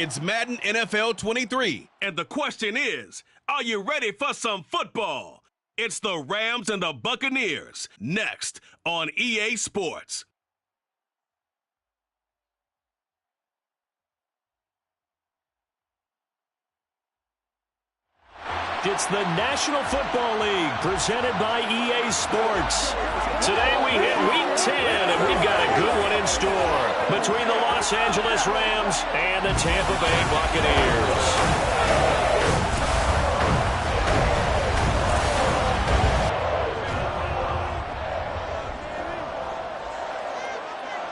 It's Madden NFL 23. And the question is, are you ready for some football? It's the Rams and the Buccaneers, next on EA Sports. It's the National Football League presented by EA Sports. Today we hit Week 10, and we've got a good one in store between the Los Angeles Rams and the Tampa Bay Buccaneers.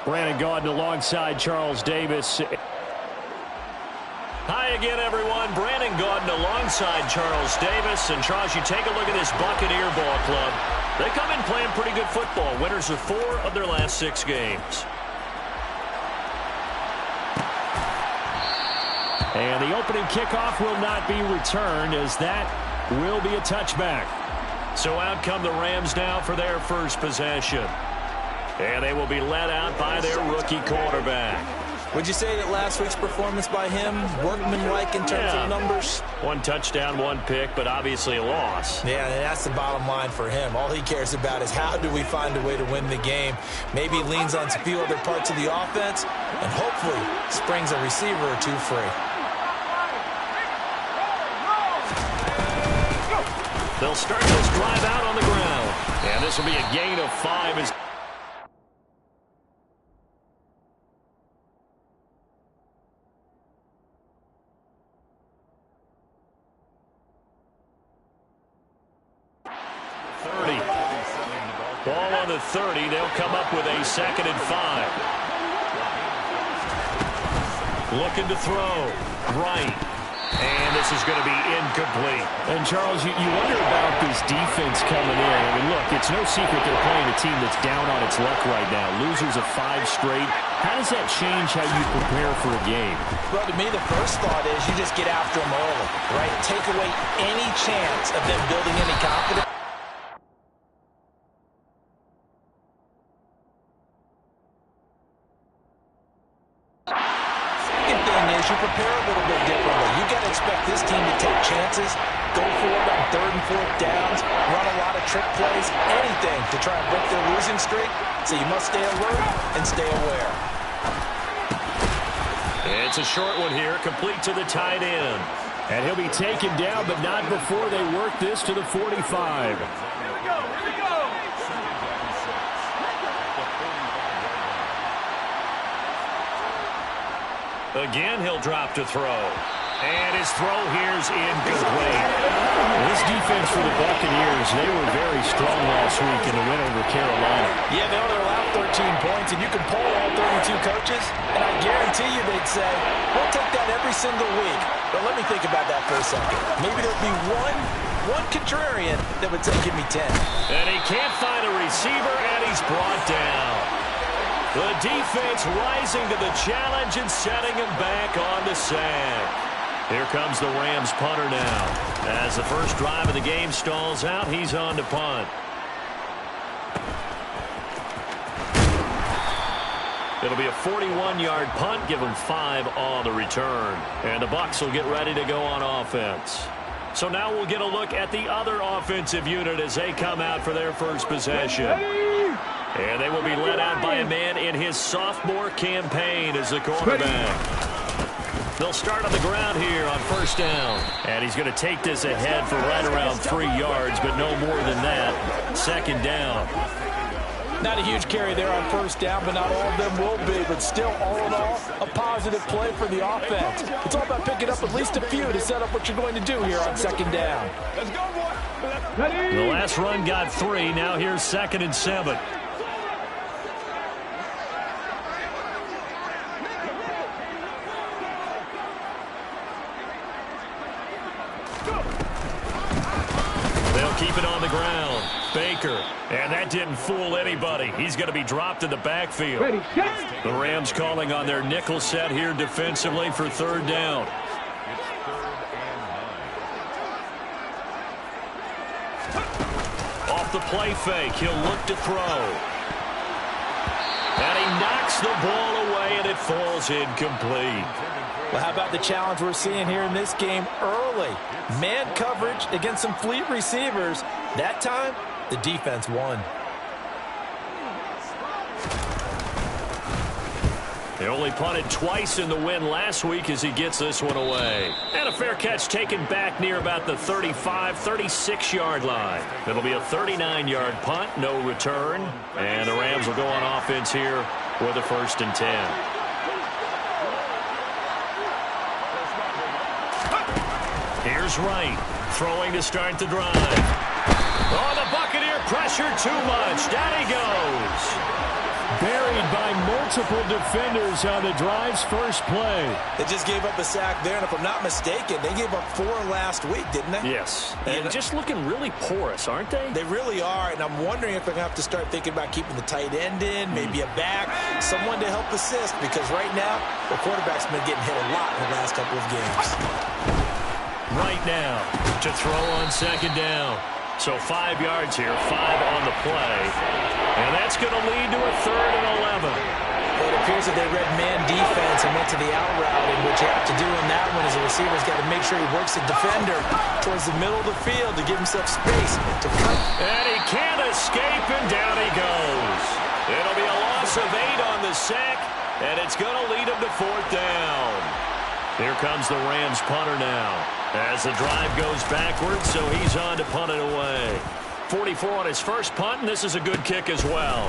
Brandon Gaudin alongside Charles Davis. Hi again, everyone. Brandon Gaudin alongside Charles Davis. And, Charles, you take a look at this Buccaneer ball club. They come in playing pretty good football. Winners of 4 of their last 6 games. And the opening kickoff will not be returned, as that will be a touchback. So out come the Rams now for their first possession. And they will be led out by their rookie quarterback. Would you say that last week's performance by him, workmanlike in terms of numbers? 1 touchdown, 1 pick, but obviously a loss. Yeah, and that's the bottom line for him. All he cares about is how do we find a way to win the game. Maybe he leans on a few other parts of the offense, and hopefully springs a receiver or 2 free. They'll start this drive out on the ground. And this will be a gain of 5 as ball on the 30. They'll come up with a 2nd and 5. Looking to throw. Right. And this is going to be incomplete. And, Charles, you wonder about this defense coming in. I mean, look, it's no secret they're playing a team that's down on its luck right now. Losers of 5 straight. How does that change how you prepare for a game? Well, to me, the first thought is you just get after them early, right? Take away any chance of them building any confidence. You prepare a little bit differently. You got to expect this team to take chances, go for it on 3rd and 4th downs, run a lot of trick plays, anything to try and break their losing streak. So you must stay alert and stay aware. It's a short one here, complete to the tight end. And he'll be taken down, but not before they work this to the 45. Again, he'll drop to throw. And his throw here's incomplete. This defense for the Buccaneers, they were very strong last week in the win over Carolina. Yeah, they only allowed 13 points, and you can poll all 32 coaches, and I guarantee you they'd say, we'll take that every single week. But let me think about that for a second. Maybe there'd be one contrarian that would say, give me 10. And he can't find a receiver, and he's brought down. The defense rising to the challenge and setting him back on the sack. Here comes the Rams punter now. As the first drive of the game stalls out, he's on to punt. It'll be a 41-yard punt, give him 5 on the return. And the Bucs will get ready to go on offense. So now we'll get a look at the other offensive unit as they come out for their first possession. And they will be led out by a man in his sophomore campaign as the quarterback. They'll start on the ground here on 1st down. And he's going to take this ahead for right around 3 yards, but no more than that. 2nd down. Not a huge carry there on 1st down, but not all of them will be. But still, all in all, a positive play for the offense. It's all about picking up at least a few to set up what you're going to do here on 2nd down. Let's go, boy. The last run got 3. Now here's 2nd and 7. Keep it on the ground. Baker. And that didn't fool anybody. He's going to be dropped in the backfield. The Rams calling on their nickel set here defensively for 3rd down. Off the play fake. He'll look to throw. And he knocks the ball away, and it falls incomplete. Well, how about the challenge we're seeing here in this game early? Man coverage against some fleet receivers. That time, the defense won. They only punted twice in the win last week as he gets this one away. And a fair catch taken back near about the 35, 36-yard line. It'll be a 39-yard punt, no return. And the Rams will go on offense here with a 1st and 10. Here's Wright, throwing to start the drive. Oh, the Buccaneer pressure too much. Down he goes. Buried by multiple defenders on the drive's first play. They just gave up a sack there, and if I'm not mistaken, they gave up 4 last week, didn't they? Yes. And just looking really porous, aren't they? They really are, and I'm wondering if they're going to have to start thinking about keeping the tight end in, maybe a back, someone to help assist, because right now, the quarterback's been getting hit a lot in the last couple of games. Right now to throw on 2nd down. So 5 yards here, 5 on the play. And that's going to lead to a 3rd and 11. It appears that they read man defense and went to the out route, and what you have to do in that one is the receiver's got to make sure he works the defender towards the middle of the field to give himself space to cut. And he can't escape, and down he goes. It'll be a loss of 8 on the sack, and it's going to lead him to 4th down. Here comes the Rams punter now as the drive goes backwards, so he's on to punt it away. 44 on his first punt, and this is a good kick as well.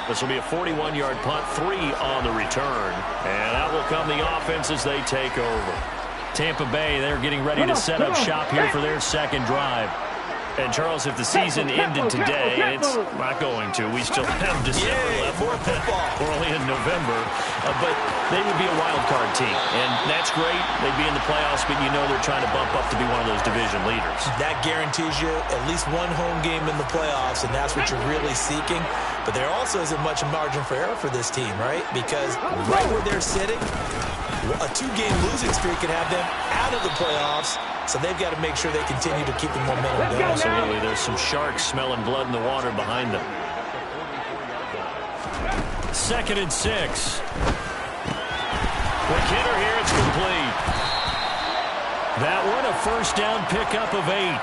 This will be a 41-yard punt, 3 on the return. And out will come the offense as they take over. Tampa Bay, they're getting ready to set up shop here for their 2nd drive. And, Charles, if the season ended today, and it's not going to, we still have December left. More football. We're only in November. But they would be a wild card team. And that's great. They'd be in the playoffs, but you know they're trying to bump up to be one of those division leaders. That guarantees you at least one home game in the playoffs, and that's what you're really seeking. But there also isn't much margin for error for this team, right? Because right where they're sitting, a 2-game losing streak could have them out of the playoffs. So they've got to make sure they continue to keep the momentum going. Absolutely. There's some sharks smelling blood in the water behind them. 2nd and 6. Quick hitter here. It's complete. That one a 1st down pickup of 8.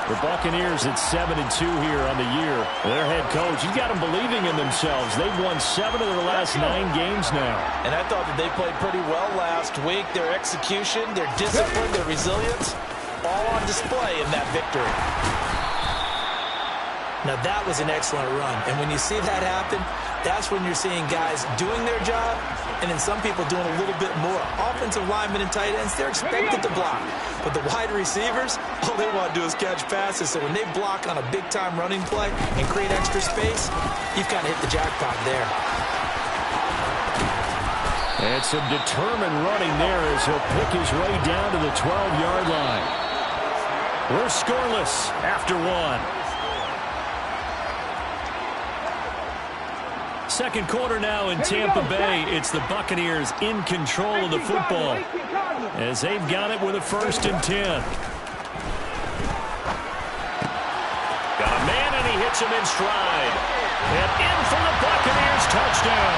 The Buccaneers at 7-2 here on the year. Their head coach, you got them believing in themselves. They've won 7 of their last 9 games now. And I thought that they played pretty well last week. Their execution, their discipline, their resilience, all on display in that victory. Now that was an excellent run. And when you see that happen, that's when you're seeing guys doing their job and then some people doing a little bit more. Offensive linemen and tight ends, they're expected to block. But the wide receivers, all they want to do is catch passes. So when they block on a big-time running play and create extra space, you've kind of hit the jackpot there. And some determined running there as he'll pick his way down to the 12-yard line. We're scoreless after 1. Second quarter now in Tampa Bay. It's the Buccaneers in control of the football as they've got it with a 1st and 10. Got a man, and he hits him in stride. And in for the Buccaneers touchdown.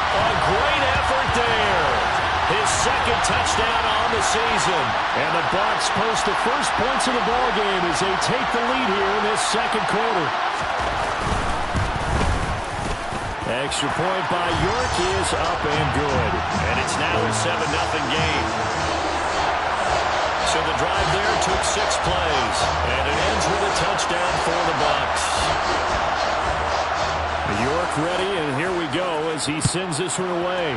A great effort there. His 2nd touchdown on the season. And the Bucs post the first points of the ballgame as they take the lead here in this 2nd quarter. Extra point by York is up and good. And it's now a 7-0 game. So the drive there took 6 plays. And it ends with a touchdown for the Bucs. York ready, and here we go as he sends this one away.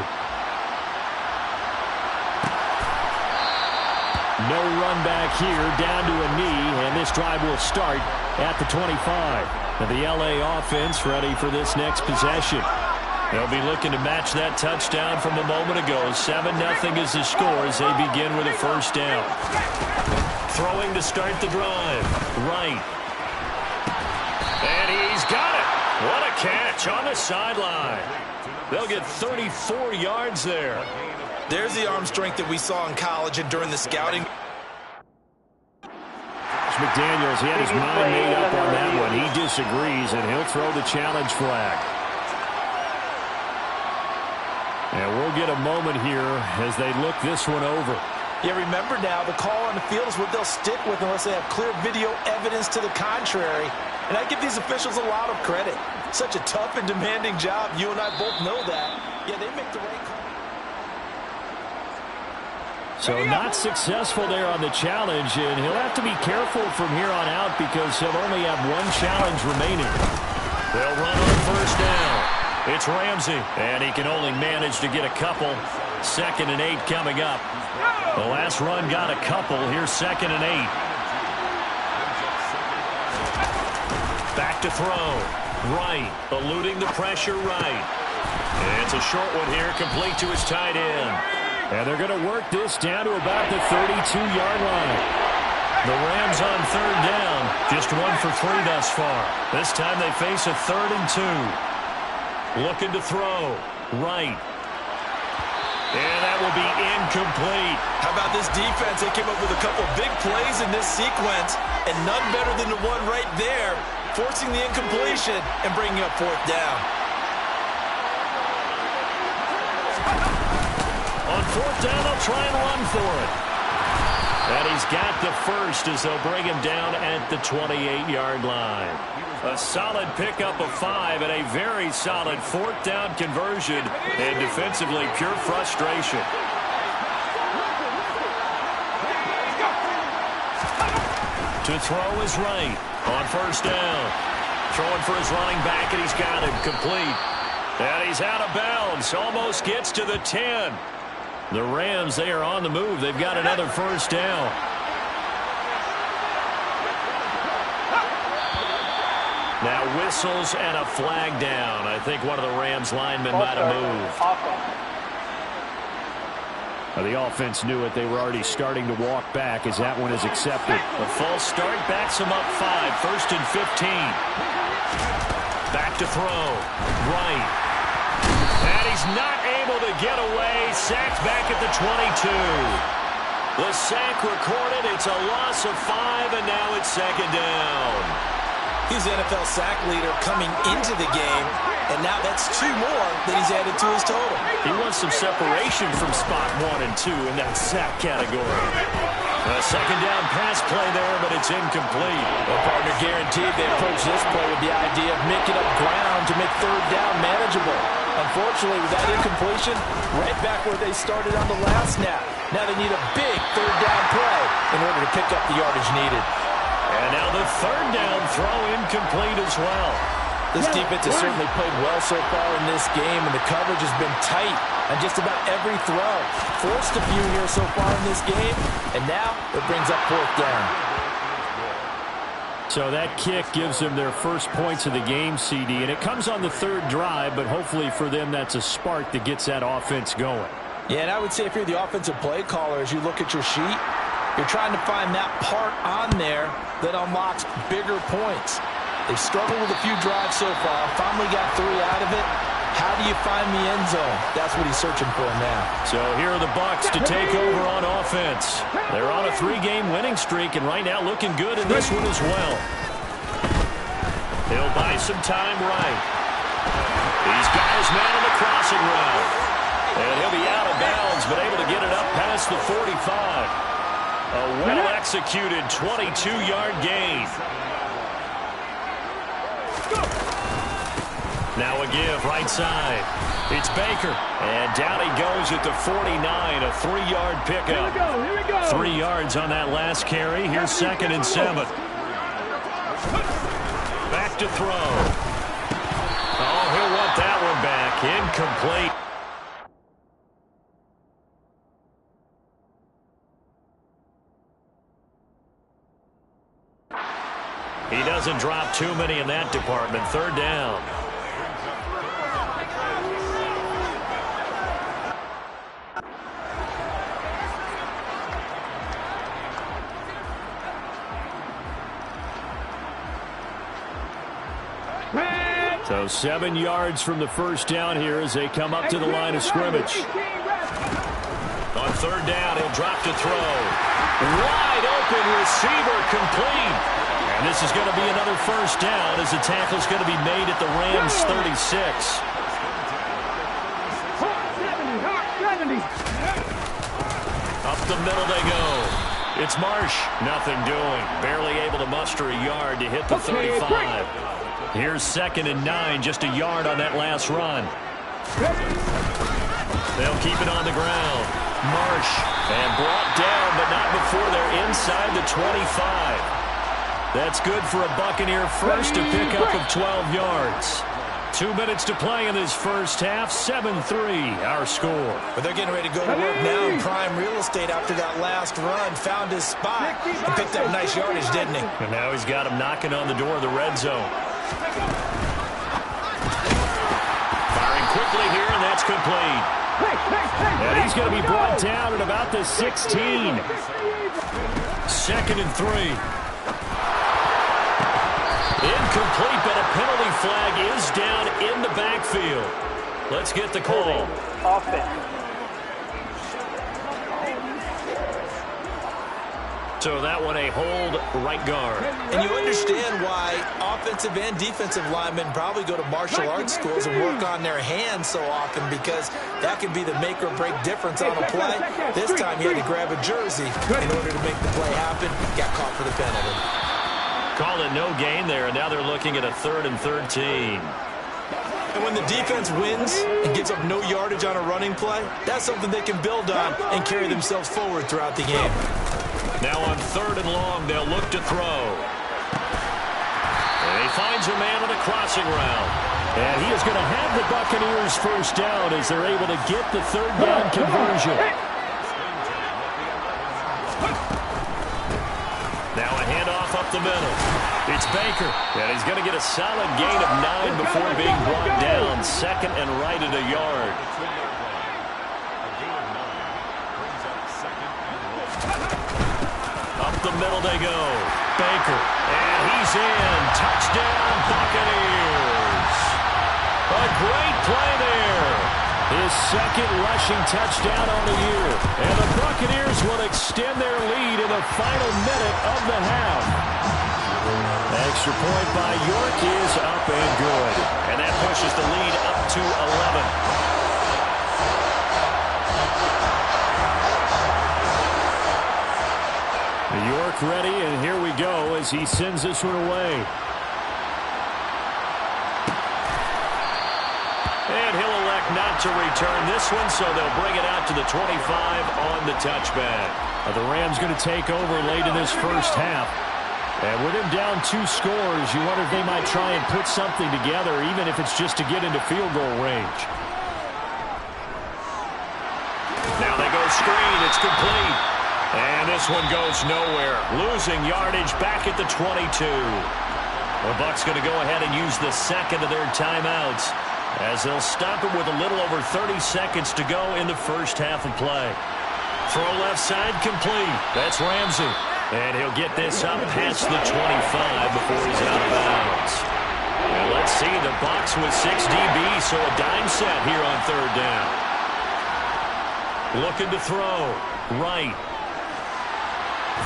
No run back here, down to a knee, and this drive will start at the 25. The LA offense ready for this next possession. They'll be looking to match that touchdown from a moment ago. 7-0 is the score as they begin with a 1st down. Throwing to start the drive. Right. And he's got it. What a catch on the sideline. They'll get 34 yards there. There's the arm strength that we saw in college and during the scouting. McDaniels, he had his mind made up on that one. He disagrees, and he'll throw the challenge flag. will get a moment here as they look this one over. Yeah, remember now, the call on the field is what they'll stick with unless they have clear video evidence to the contrary. And I give these officials a lot of credit. Such a tough and demanding job. You and I both know that. Yeah, they make the right call. So not successful there on the challenge, and he'll have to be careful from here on out because he'll only have one challenge remaining. They'll run on first down. It's Ramsey, and he can only manage to get a couple. 2nd and 8 coming up. The last run got a couple. Here's 2nd and 8. Back to throw. Right. Eluding the pressure right. It's a short one here, complete to his tight end. And they're going to work this down to about the 32-yard line. The Rams on 3rd down. Just 1 for 3 thus far. This time they face a 3rd and 2. Looking to throw. Right. And that will be incomplete. How about this defense? They came up with a couple big plays in this sequence, and none better than the one right there, forcing the incompletion and bringing up 4th down. On 4th down, they'll try and run for it. And he's got the first as they'll bring him down at the 28-yard line. A solid pickup of 5 and a very solid 4th down conversion, and defensively pure frustration. To throw is right on 1st down. Throwing for his running back, and he's got him complete. And he's out of bounds, almost gets to the 10. The Rams, they are on the move. They've got another 1st down. Now whistles and a flag down. I think one of the Rams linemen might have moved. The offense knew it. They were already starting to walk back as that one is accepted. A false start backs him up 5. 1st and 15. Back to throw. Right. And he's not able to get away. Sacked back at the 22. The sack recorded. It's a loss of 5, and now it's 2nd down. He's the NFL sack leader coming into the game, and now that's 2 more that he's added to his total. He wants some separation from spot 1 and 2 in that sack category. A 2nd down pass play there, but it's incomplete. Well, partner, guaranteed they approach this play with the idea of making up ground to make 3rd down manageable. Unfortunately, with that incompletion, right back where they started on the last snap. Now they need a big 3rd down play in order to pick up the yardage needed. And now the 3rd down throw incomplete as well. This defense has certainly played well so far in this game, and the coverage has been tight on just about every throw. Forced a few here so far in this game, and now it brings up 4th down. So that kick gives them their first points of the game, CD, and it comes on the 3rd drive, but hopefully for them that's a spark that gets that offense going. Yeah, and I would say if you're the offensive play caller, as you look at your sheet, you're trying to find that part on there that unlocks bigger points. They've struggled with a few drives so far. Finally got 3 out of it. How do you find the end zone? That's what he's searching for now. So here are the Bucs to take over on offense. They're on a 3-game winning streak, and right now looking good in this one as well. He'll buy some time right. He's got his man on the crossing route. And he'll be out of bounds, but able to get it up past the 45. A well-executed 22-yard gain. Now a give right side. It's Baker. And down he goes at the 49, a 3-yard pickup. Here we go. 3 yards on that last carry. Here's 2nd and 7. Back to throw. Oh, he'll want that one back. Incomplete. He doesn't drop too many in that department. 3rd down. So 7 yards from the 1st down here as they come up to the line of scrimmage. On 3rd down, he'll drop to throw. Wide open receiver complete. And this is going to be another 1st down as the tackle's going to be made at the Rams' 36. the middle they go. It's Marsh. Nothing doing. Barely able to muster a yard to hit the 35. Here's 2nd and 9, just a yard on that last run. They'll keep it on the ground. Marsh. And brought down, but not before they're inside the 25. That's good for a Buccaneer first to pick up of 12 yards. 2 minutes to play in this first half. 7-3, our score. But they're getting ready to go to work now in prime real estate after that last run. Found his spot and picked up nice yardage, didn't he? And now he's got him knocking on the door of the red zone. Firing quickly here, and that's complete. And he's going to be brought down at about the 16. 2nd and 3. Incomplete, but a penalty flag is down in the backfield. Let's get the call. So that one a hold right guard. And you understand why offensive and defensive linemen probably go to martial arts schools and work on their hands so often, because that can be the make or break difference on a play. This time he had to grab a jersey in order to make the play happen. Got caught for the penalty. Call it no gain there, and now they're looking at a 3rd and 13. And when the defense wins and gives up no yardage on a running play, that's something they can build on and carry themselves forward throughout the game. Now on 3rd and long, they'll look to throw. And he finds a man on a crossing route. And he is going to have the Buccaneers first down as they're able to get the 3rd down conversion. Now a handoff up the middle. It's Baker, and he's going to get a solid gain of 9 before being brought down. 2nd and right at a yard. Up the middle they go. Baker, and he's in. Touchdown, Buccaneers. A great play there. His 2nd rushing touchdown on the year. And the Buccaneers will extend their lead in the final minute of the half. Extra point by York is up and good. And that pushes the lead up to 11. York ready, and here we go as he sends this one away. And he'll elect not to return this one, so they'll bring it out to the 25 on the touchback. The Rams going to take over late in this first half. And with him down 2 scores, you wonder if they might try and put something together, even if it's just to get into field goal range. Now they go screen. It's complete. And this one goes nowhere. Losing yardage back at the 22. The Bucs going to go ahead and use the 2nd of their timeouts, as they'll stop it with a little over 30 seconds to go in the first half of play. Throw left side complete. That's Ramsey. And he'll get this up past the 25 before he's out of bounds. And let's see, the Bucs with 6 DBs, so a dime set here on 3rd down. Looking to throw. Right.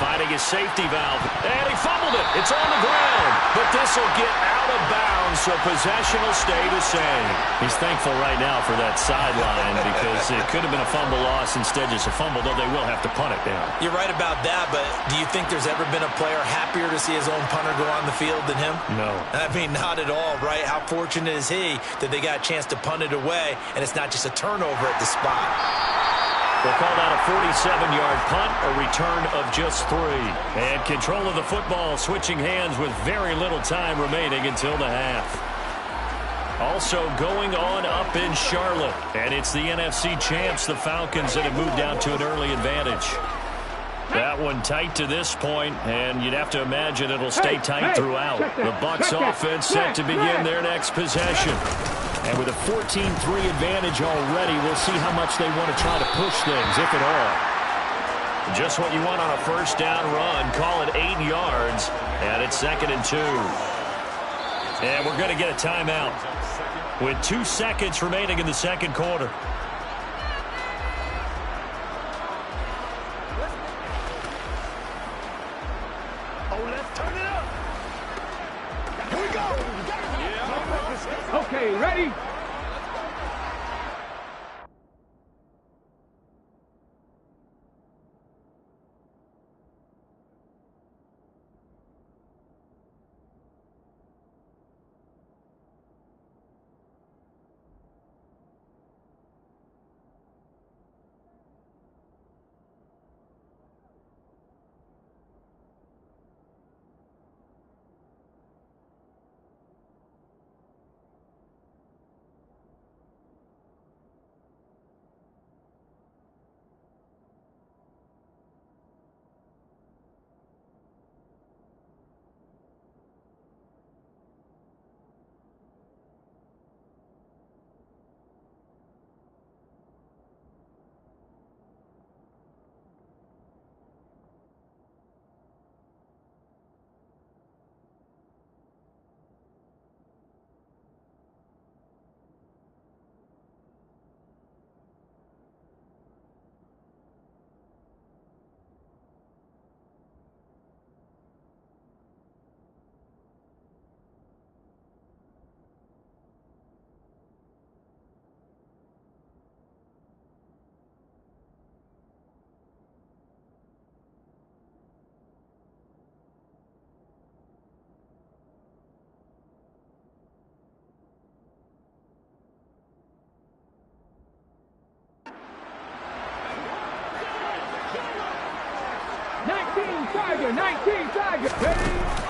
Finding his safety valve. And he fumbled it. It's on the ground. But this will get out of bounds, so possession will stay the same. He's thankful right now for that sideline, because it could have been a fumble loss, instead just a fumble, though they will have to punt it down. You're right about that, but do you think there's ever been a player happier to see his own punter go on the field than him? No. I mean, not at all, right? How fortunate is he that they got a chance to punt it away, and it's not just a turnover at the spot. They'll call that a 47-yard punt, a return of just 3. And control of the football switching hands with very little time remaining until the half. Also going on up in Charlotte, and it's the NFC champs, the Falcons, that have moved out to an early advantage. That one tight to this point, and you'd have to imagine it'll stay tight throughout. The Bucs offense set to begin their next possession. And with a 14-3 advantage already, we'll see how much they want to try to push things, if at all. Just what you want on a first down run. Call it 8 yards, and it's 2nd and 2. And we're going to get a timeout with 2 seconds remaining in the second quarter. Oh, let's turn it up. Here we go. Okay, ready?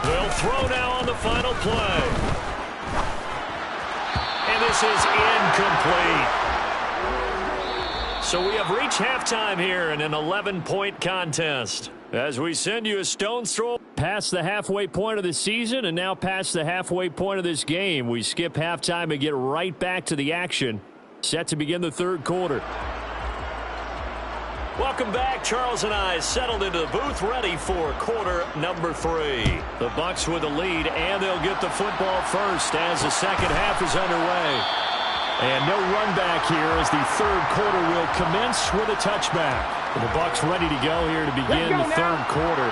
They'll throw now on the final play. And this is incomplete. So we have reached halftime here in an 11-point contest. As we send you a stone's throw past the halfway point of the season and now past the halfway point of this game. We skip halftime and get right back to the action. Set to begin the third quarter. Welcome back. Charles and I settled into the booth ready for quarter number 3. The Bucs with the lead, and they'll get the football first as the second half is underway. And no run back here as the third quarter will commence with a touchback. The Bucs ready to go here to begin the third quarter.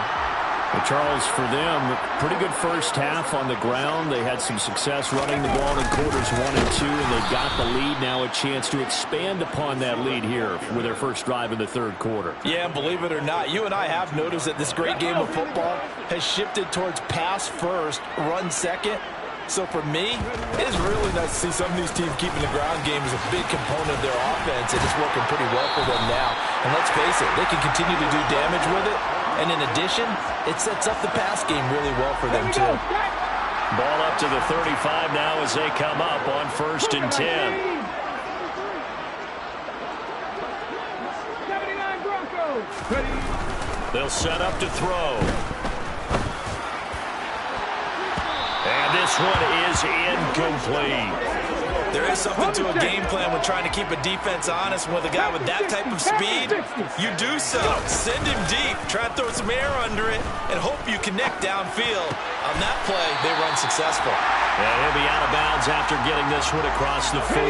And Charles, for them, pretty good first half on the ground. They had some success running the ball in quarters 1 and 2, and they got the lead. Now a chance to expand upon that lead here with their first drive in the third quarter. Yeah, believe it or not, you and I have noticed that this great game of football has shifted towards pass first, run second. So for me, it is really nice to see some of these teams keeping the ground game as a big component of their offense, and it's working pretty well for them now. And let's face it, they can continue to do damage with it. And in addition, it sets up the pass game really well for them, too. Ball up to the 35 now as they come up on 1st and 10. They'll set up to throw. And this one is incomplete. There is something to a game plan with trying to keep a defense honest. With a guy with that type of speed, you do so. Send him deep, try to throw some air under it, and hope you connect downfield. On that play, they run successful. And he'll be out of bounds after getting this one across the 40.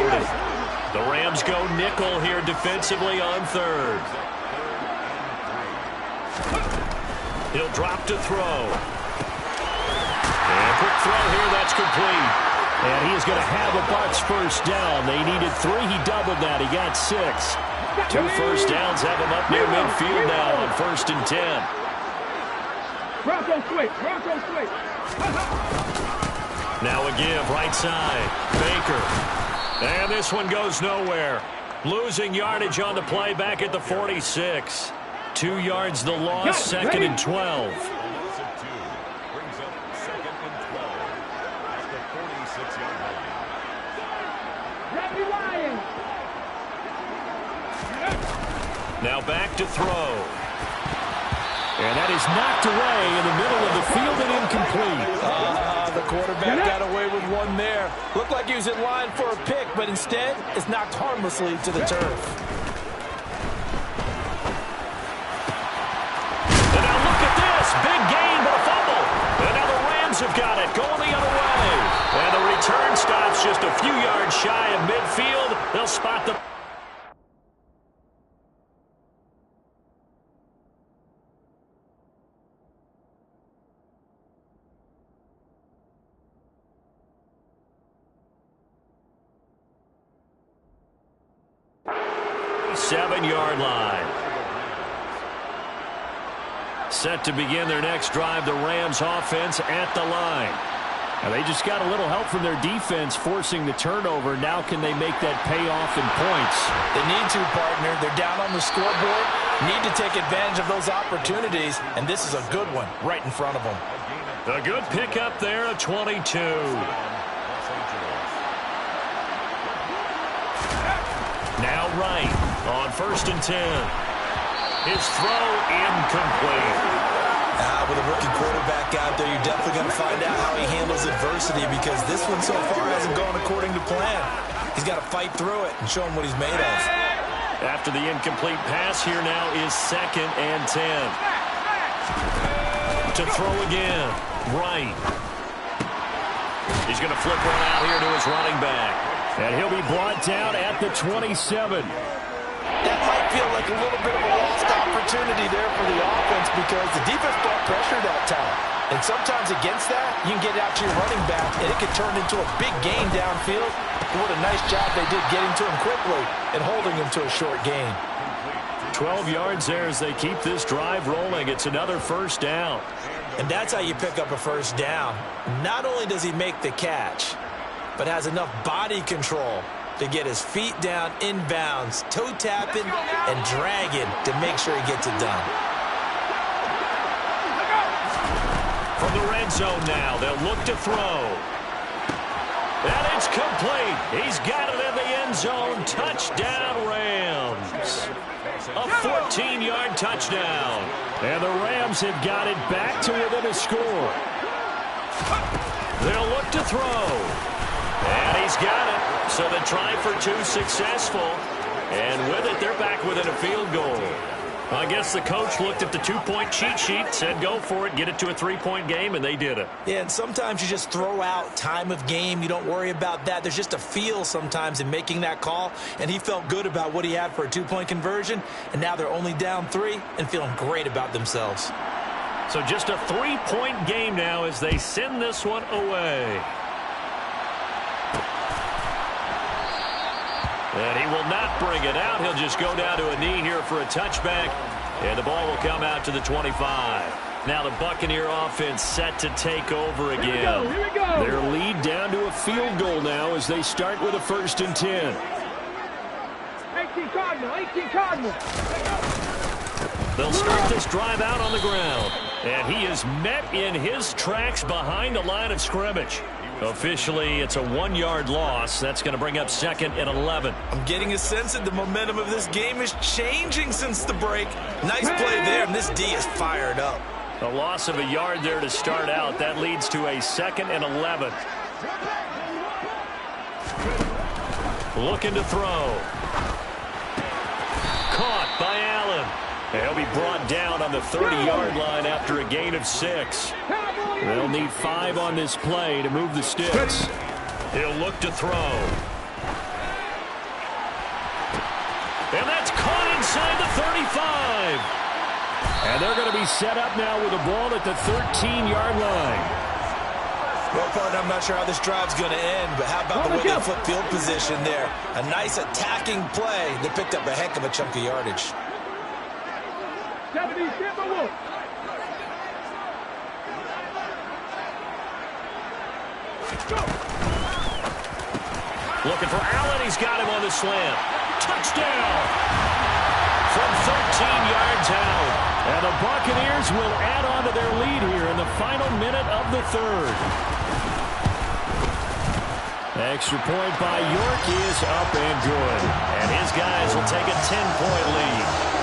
The Rams go nickel here defensively on 3rd. He'll drop to throw. And a quick throw here, that's complete. And he is going to have a Bucs first down. They needed 3. He doubled that. He got 6. 2 first downs have him up near midfield now on 1st and 10. Now a give, right side. Baker. And this one goes nowhere. Losing yardage on the play back at the 46. 2 yards the loss, 2nd and 12. Now back to throw. And that is knocked away in the middle of the field and incomplete. The quarterback got away with one there. Looked like he was in line for a pick, but instead it's knocked harmlessly to the turf. And now look at this. Big gain, but a fumble. And now the Rams have got it, going the other way. And the return stops just a few yards shy of midfield. They'll spot the... Seven-yard line. Set to begin their next drive, the Rams offense at the line. Now they just got a little help from their defense forcing the turnover. Now can they make that pay off in points? They need to, partner. They're down on the scoreboard. Need to take advantage of those opportunities, and this is a good one right in front of them. A good pickup there, a 22. Now right on 1st and 10. His throw incomplete. With a rookie quarterback out there, you're definitely going to find out how he handles adversity, because this one so far hasn't gone according to plan. He's got to fight through it and show him what he's made of. After the incomplete pass, here now is 2nd and 10. To throw again. Right. He's going to flip one out here to his running back. And he'll be brought down at the 27. That might feel like a little bit of a lost opportunity there for the offense, because the defense brought pressure that time. And sometimes against that, you can get out to your running back, and it could turn into a big gain downfield. What a nice job they did getting to him quickly and holding him to a short gain. 12 yards there as they keep this drive rolling. It's another first down. And that's how you pick up a first down. Not only does he make the catch, but has enough body control to get his feet down inbounds, toe tapping and dragging to make sure he gets it done. red zone now. They'll look to throw. And it's complete. He's got it in the end zone. Touchdown, Rams. A 14-yard touchdown. And the Rams have got it back to within a score. They'll look to throw. And he's got it. So the try for two successful. And with it, they're back within a field goal. I guess the coach looked at the two-point cheat sheet, said go for it, get it to a three-point game, and they did it. Yeah, and sometimes you just throw out time of game. You don't worry about that. There's just a feel sometimes in making that call, and he felt good about what he had for a two-point conversion, and now they're only down 3 and feeling great about themselves. So just a 3-point game now as they send this one away. And he will not bring it out. He'll just go down to a knee here for a touchback. And the ball will come out to the 25. Now the Buccaneer offense set to take over again. Here we go. Their lead down to a field goal now as they start with a 1st and 10. 18 Cardinal. They'll start this drive out on the ground. And he is met in his tracks behind the line of scrimmage. Officially, it's a 1-yard loss. That's going to bring up 2nd and 11. I'm getting a sense that the momentum of this game is changing since the break. Nice play there, and this D is fired up. A loss of a yard there to start out. That leads to a 2nd and 11. Looking to throw. Caught by Allen. He'll be brought down on the 30-yard line after a gain of 6. They'll need 5 on this play to move the sticks. He'll look to throw. And that's caught inside the 35. And they're going to be set up now with the ball at the 13-yard line. Well, partner, I'm not sure how this drive's going to end, but how about the way they flip field position there? A nice attacking play that picked up a heck of a chunk of yardage. Looking for Allen. He's got him on the slant. Touchdown! From 13 yards out. And the Buccaneers will add on to their lead here in the final minute of the 3rd. Extra point by York is up and good. And his guys will take a 10-point lead.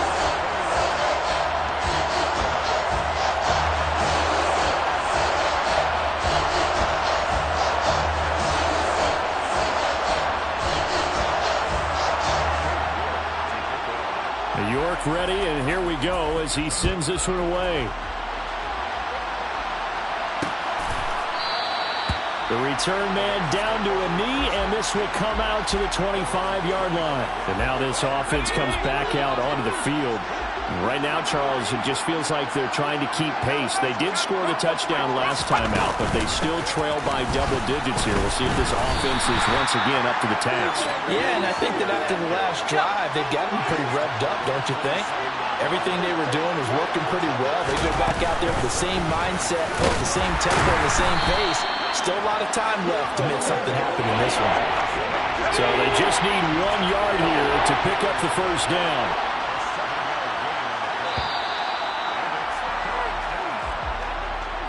York ready, and here we go as he sends this one away. The return man down to a knee, and this will come out to the 25-yard line. And now this offense comes back out onto the field. Right now, Charles, it just feels like they're trying to keep pace. They did score the touchdown last time out, but they still trail by double digits here. We'll see if this offense is once again up to the task. Yeah, and I think that after the last drive, they've got to be pretty revved up, don't you think? Everything they were doing was working pretty well. They go back out there with the same mindset, the same tempo, and the same pace. Still a lot of time left to make something happen in this one. So they just need 1 yard here to pick up the first down.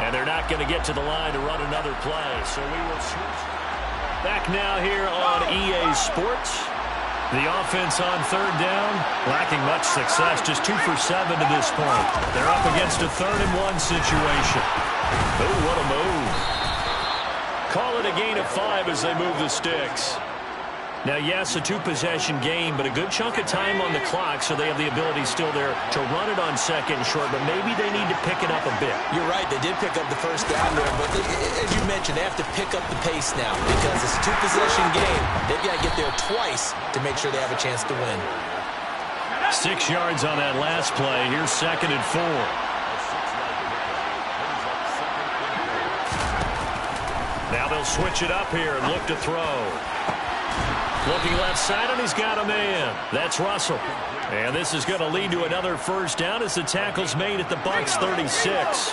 And they're not going to get to the line to run another play. So we will switch. Back now here on EA Sports. The offense on 3rd down, lacking much success, just 2 for 7 to this point. They're up against a 3rd and 1 situation. Oh, what a move. Call it a gain of 5 as they move the sticks. Now, yes, a 2-possession game, but a good chunk of time on the clock, so they have the ability still there to run it on 2nd and short, but maybe they need to pick it up a bit. You're right, they did pick up the first down there, but as you mentioned, they have to pick up the pace now because it's a 2-possession game. They've got to get there twice to make sure they have a chance to win. 6 yards on that last play. Here's 2nd and 4. Now they'll switch it up here and look to throw. Looking left side, and he's got a man. That's Russell. And this is going to lead to another first down as the tackle's made at the Bucs 36.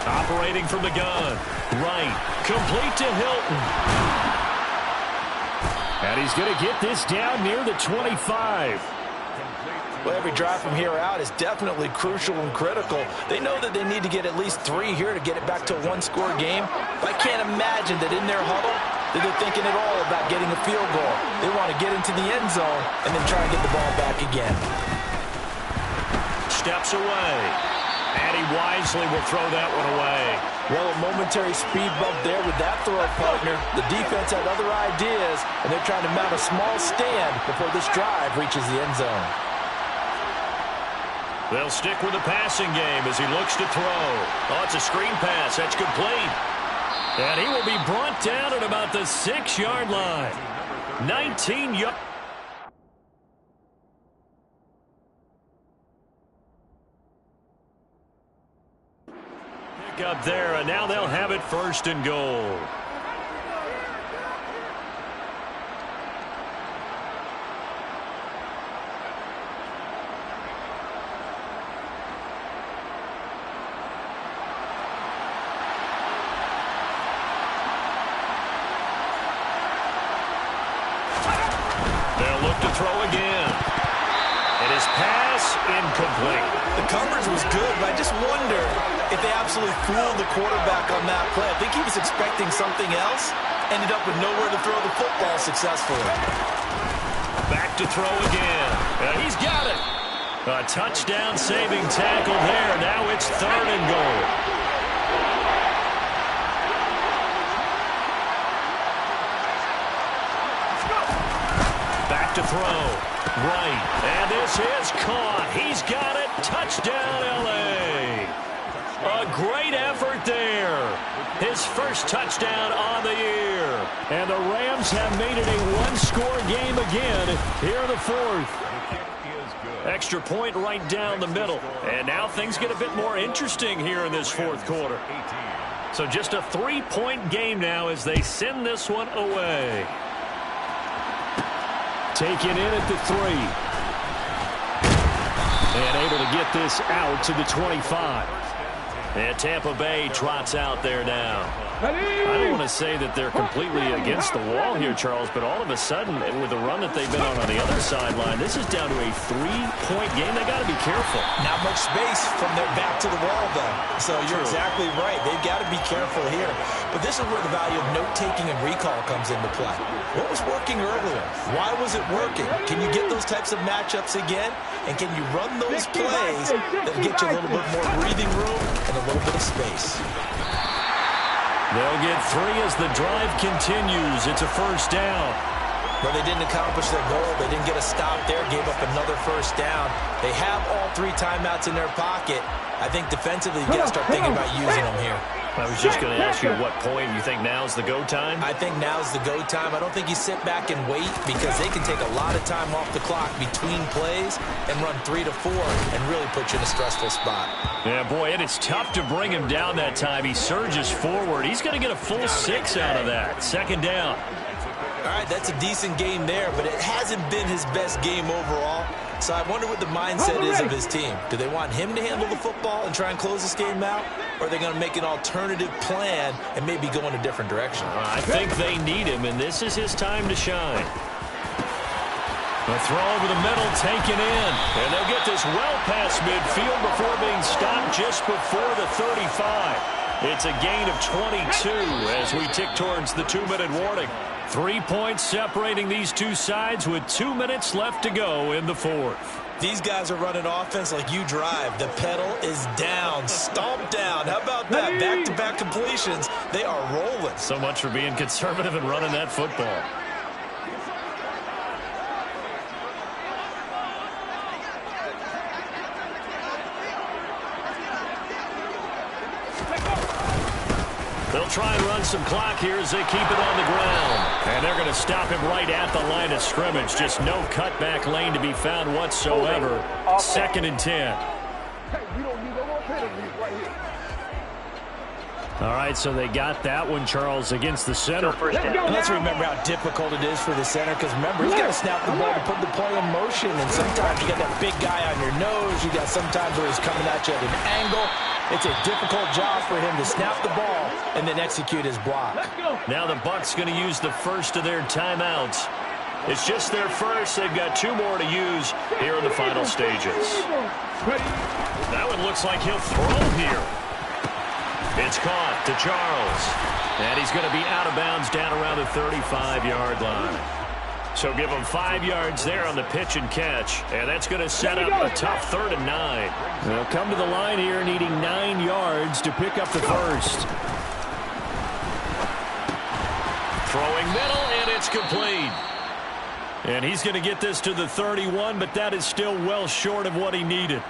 Operating from the gun. Right. Complete to Hilton. And he's going to get this down near the 25. Well, every drive from here out is definitely crucial and critical. They know that they need to get at least 3 here to get it back to a one-score game. But I can't imagine that in their huddle that they're thinking at all about getting a field goal. They want to get into the end zone and then try and get the ball back again. Steps away. And he wisely will throw that one away. Well, a momentary speed bump there with that throw, partner. The defense had other ideas, and they're trying to mount a small stand before this drive reaches the end zone. They'll stick with the passing game as he looks to throw. Oh, it's a screen pass. That's complete. And he will be brought down at about the 6-yard line. 19 yards. Pick up there, and now they'll have it 1st and goal. Throw again. And his pass incomplete. The coverage was good, but I just wonder if they absolutely fooled the quarterback on that play. I think he was expecting something else. Ended up with nowhere to throw the football successfully. Back to throw again. And he's got it. A touchdown-saving tackle there. Now it's 3rd and goal. To throw. Right. And this is caught. He's got it. Touchdown, L.A. A great effort there. His first touchdown on the year. And the Rams have made it a one-score game again here in the 4th. Extra point right down the middle. And now things get a bit more interesting here in this 4th quarter. So just a 3-point game now as they send this one away. Taken in at the 3. And able to get this out to the 25. And Tampa Bay trots out there now. I don't want to say that they're completely against the wall here, Charles, but all of a sudden, with the run that they've been on the other sideline, this is down to a 3-point game. They got to be careful. Not much space from their back to the wall, though. So you're exactly right. They've got to be careful here. But this is where the value of note-taking and recall comes into play. What was working earlier? Why was it working? Can you get those types of matchups again? And can you run those plays that get you a little bit more breathing room and a little bit of space? They'll get 3 as the drive continues. It's a 1st down. Well, they didn't accomplish their goal. They didn't get a stop there, gave up another 1st down. They have all 3 timeouts in their pocket. I think defensively, you got to start thinking about using them here. I was just going to ask you at what point you think now's the go time? I think now's the go time. I don't think you sit back and wait because they can take a lot of time off the clock between plays and run 3 to 4 and really put you in a stressful spot. Yeah, boy, it is tough to bring him down that time. He surges forward. He's going to get a full 6 out of that. 2nd down. All right, that's a decent game there, but it hasn't been his best game overall. So I wonder what the mindset is of his team. Do they want him to handle the football and try and close this game out? Or are they going to make an alternative plan and maybe go in a different direction? I think they need him, and this is his time to shine. The throw over the middle taken in. And they'll get this well past midfield before being stopped just before the 35. It's a gain of 22 as we tick towards the 2-minute warning. 3 points separating these two sides with 2 minutes left to go in the 4th. These guys are running offense like you drive. The pedal is down, stomped down. How about that? Back-to-back completions. They are rolling. So much for being conservative and running that football. They'll try and run some clock here as they keep it on the ground. And they're going to stop him right at the line of scrimmage. Just no cutback lane to be found whatsoever. 2nd and 10. All right, so they got that one, Charles, against the center. And let's remember how difficult it is for the center, because remember, he's got to snap the ball to put the play in motion, and sometimes you got that big guy on your nose. You got sometimes where he's coming at you at an angle. It's a difficult job for him to snap the ball and then execute his block. Now the Bucs going to use the first of their timeouts. It's just their first. They've got 2 more to use here in the final stages. That one looks like he'll throw here. It's caught to Charles. And he's going to be out of bounds down around the 35-yard line. So give him 5 yards there on the pitch and catch. And that's going to set up a tough 3rd and 9. They'll come to the line here needing 9 yards to pick up the first. Throwing middle, and it's complete. And he's going to get this to the 31, but that is still well short of what he needed.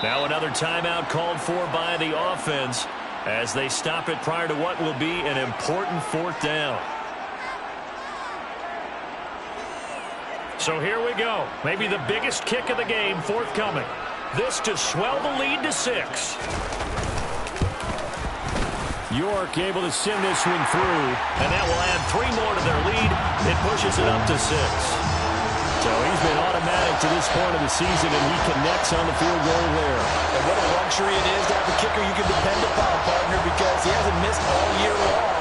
Now another timeout called for by the offense as they stop it prior to what will be an important 4th down. So here we go. Maybe the biggest kick of the game forthcoming. This to swell the lead to 6. York able to send this one through. And that will add 3 more to their lead. It pushes it up to 6. So he's been automatic to this point of the season, and he connects on the field goal there. And what a luxury it is to have a kicker you can depend upon, partner, because he hasn't missed all year long.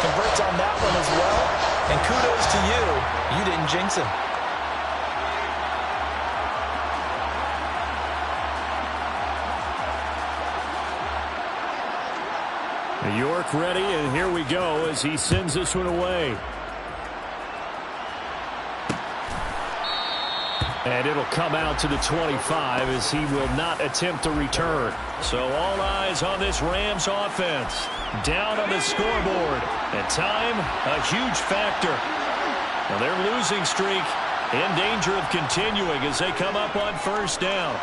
Converts on that one as well. And kudos to you. You didn't jinx him. York ready, and here we go as he sends this one away. And it'll come out to the 25 as he will not attempt to return. So all eyes on this Rams offense. Down on the scoreboard. And time, a huge factor. Now their losing streak in danger of continuing as they come up on 1st down.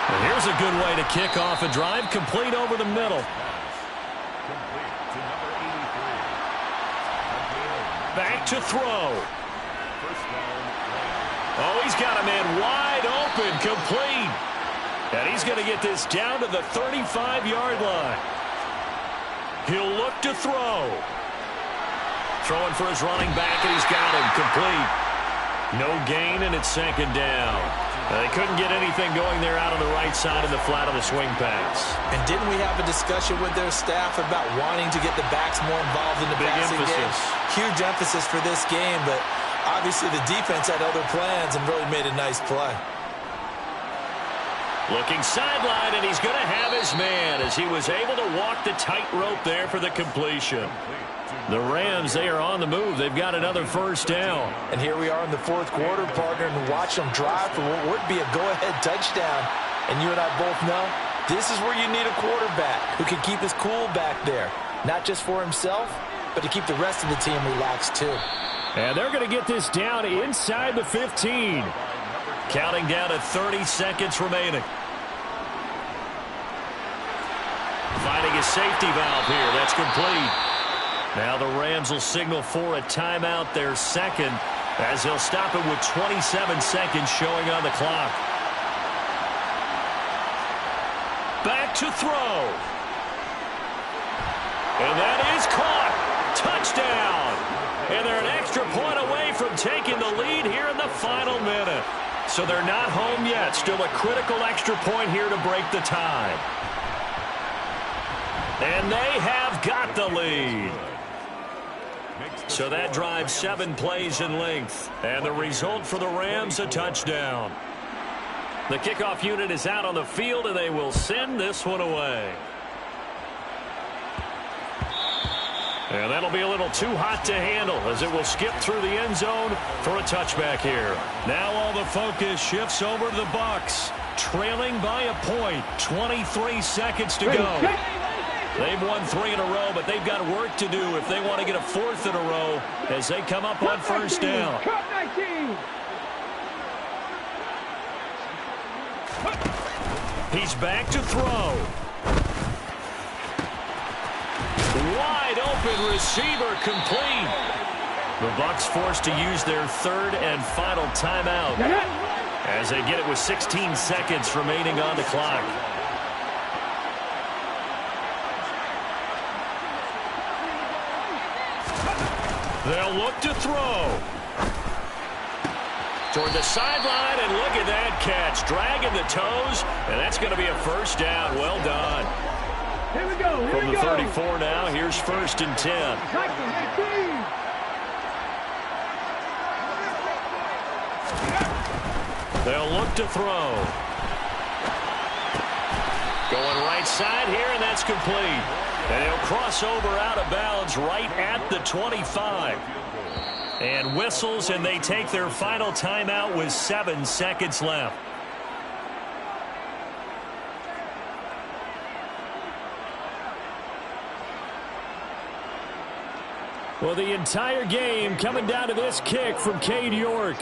And here's a good way to kick off a drive, complete over the middle. Back to throw. Oh, he's got a man wide open, complete. And he's going to get this down to the 35-yard line. He'll look to throw. Throwing for his running back, and he's got him, complete. No gain, and it's 2nd down. They couldn't get anything going there out on the right side of the flat of the swing pass. And didn't we have a discussion with their staff about wanting to get the backs more involved in the passing game? Huge emphasis for this game, but obviously the defense had other plans and really made a nice play. Looking sideline, and he's going to have his man as he was able to walk the tightrope there for the completion. The Rams, they are on the move. They've got another 1st down. And here we are in the 4th quarter, partner, and watch them drive for what would be a go-ahead touchdown. And you and I both know this is where you need a quarterback who can keep his cool back there. Not just for himself, but to keep the rest of the team relaxed too. And they're going to get this down inside the 15. Counting down to 30 seconds remaining. Finding a safety valve here. That's complete. Now the Rams will signal for a timeout, their 2nd, as they'll stop it with 27 seconds showing on the clock. Back to throw. And that is caught. Touchdown. And they're an extra point away from taking the lead here in the final minute. So they're not home yet. Still a critical extra point here to break the tie. And they have got the lead. So that drives 7 plays in length. And the result for the Rams, a touchdown. The kickoff unit is out on the field, and they will send this one away. And that'll be a little too hot to handle as it will skip through the end zone for a touchback here. Now all the focus shifts over to the Bucs, trailing by a point. 23 seconds to go. They've won 3 in a row, but they've got work to do if they want to get a 4th in a row as they come up on 1st down. He's back to throw. Wide open receiver, complete. The Bucs forced to use their 3rd and final timeout as they get it with 16 seconds remaining on the clock. They'll look to throw. toward the sideline, and look at that catch. Dragging the toes, and that's going to be a first down. Well done. Here we go. From the 34 now, here's 1st and 10. They'll look to throw. Going right side here, and that's complete. And he'll cross over out of bounds right at the 25. And whistles, and they take their final timeout with 7 seconds left. Well, the entire game coming down to this kick from Cade York.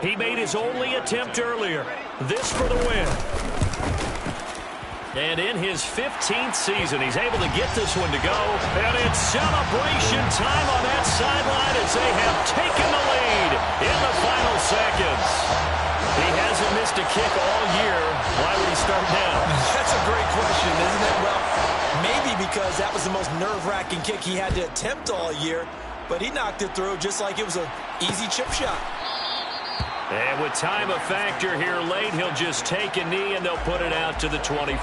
He made his only attempt earlier. This for the win. And in his 15th season, he's able to get this one to go. And it's celebration time on that sideline as they have taken the lead in the final seconds. He hasn't missed a kick all year. Why would he start now? That's a great question, isn't it? Well, maybe because that was the most nerve-wracking kick he had to attempt all year. But he knocked it through just like it was an easy chip shot. And with time a factor here late, he'll just take a knee and they'll put it out to the 25.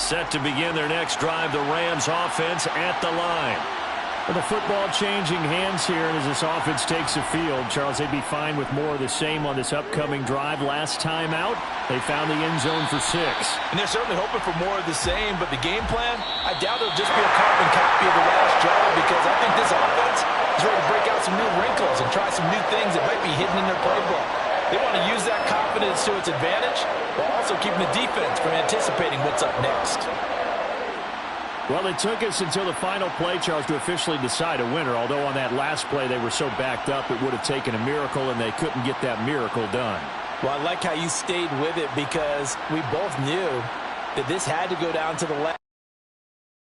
Set to begin their next drive, the Rams offense at the line. With the football changing hands here, and as this offense takes the field, Charles, they'd be fine with more of the same on this upcoming drive. Last time out, they found the end zone for 6. And they're certainly hoping for more of the same, but the game plan, I doubt it'll just be a carbon copy of the last drive, because I think this offense is ready to break out some new wrinkles and try some new things that might be hidden in their playbook. They want to use that confidence to its advantage, while also keeping the defense from anticipating what's up next. Well, it took us until the final play, Charles, to officially decide a winner, although on that last play they were so backed up it would have taken a miracle, and they couldn't get that miracle done. Well, I like how you stayed with it, because we both knew that this had to go down to the last.